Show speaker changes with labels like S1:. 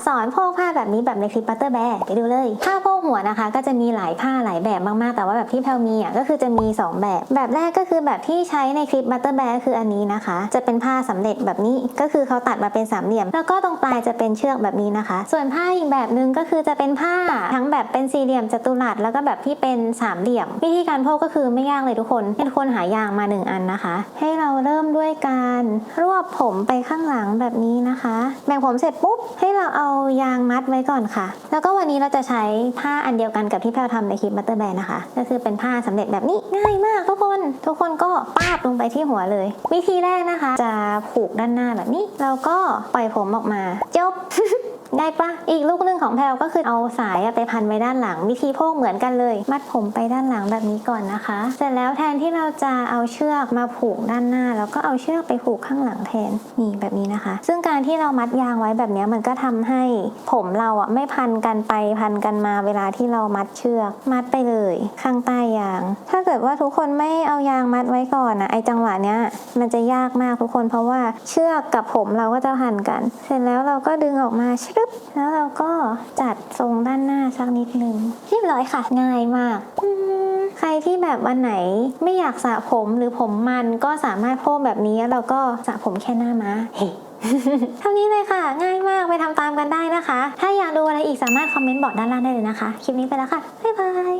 S1: สอนโพกผ้าแบบนี้แบบในคลิปบัตเตอร์แบร์ไปดูเลยผ้าโพกหัวนะคะก็จะมีหลายผ้าหลายแบบมากๆแต่ว่าแบบที่แพลมีก็คือจะมี2แบบแรกก็คือแบบที่ใช้ในคลิปบัตเตอร์แบร์คืออันนี้นะคะจะเป็นผ้าสำเร็จแบบนี้ก็คือเขาตัดมาเป็นสามเหลี่ยมแล้วก็ตรงปลายจะเป็นเชือกแบบนี้นะคะส่วนผ้าอีกแบบนึงก็คือจะเป็นผ้าทั้งแบบเป็นสี่เหลี่ยมจัตุรัสแล้วก็แบบที่เป็นสามเหลี่ยมวิธีการโพกก็คือไม่ยากเลยทุกคนให้ทุกคนหายางมา1อันนะคะให้เราเริ่มด้วยการรวบผมไปข้างหลังแบบนี้นะคะแบ่งผมเสร็จปุ๊บให้เราเอายางมัดไว้ก่อนค่ะแล้วก็วันนี้เราจะใช้ผ้าอันเดียวกันกับที่แพลทำในคลิปบัตเตอร์แบร์นะคะก็คือเป็นผ้าสำเร็จแบบนี้ง่ายมากทุกคนก็ปาบลงไปที่หัวเลยวิธีแรกนะคะจะผูกด้านหน้าแบบนี้แล้วก็ปล่อยผมออกมาจบ ได้ปะอีกลูกหนึ่งของแพลก็คือเอาสายไปพันไว้ด้านหลังวิธีโพกเหมือนกันเลยมัดผมไปด้านหลังแบบนี้ก่อนนะคะเสร็จแล้วแทนที่เราจะเอาเชือกมาผูกด้านหน้าแล้วก็เอาเชือกไปผูกข้างหลังแทนนี่แบบนี้นะคะซึ่งการที่เรามัดยางไว้แบบนี้มันก็ทำให้ผมเราไม่พันกันไปพันกันมาเวลาที่เรามัดเชือกมัดไปเลยข้างใต้ยางถ้าเกิดว่าทุกคนไม่เอายางมัดไว้ก่อนไอจังหวะเนี้ยมันจะยากมากทุกคนเพราะว่าเชือกกับผมเราก็จะพันกันเสร็จแล้วเราก็ดึงออกมาแล้วเราก็จัดทรงด้านหน้าสักนิดนึงเรียบร้อยค่ะง่ายมากใครที่แบบวันไหนไม่อยากสระผมหรือผมมันก็สามารถโพกแบบนี้แล้วเราก็สระผมแค่หน้าม้าเฮ้ เท่านี้เลยค่ะง่ายมากไปทำตามกันได้นะคะถ้าอยากดูอะไรอีกสามารถคอมเมนต์บอกด้านล่างได้เลยนะคะคลิปนี้ไปแล้วค่ะบ๊ายบาย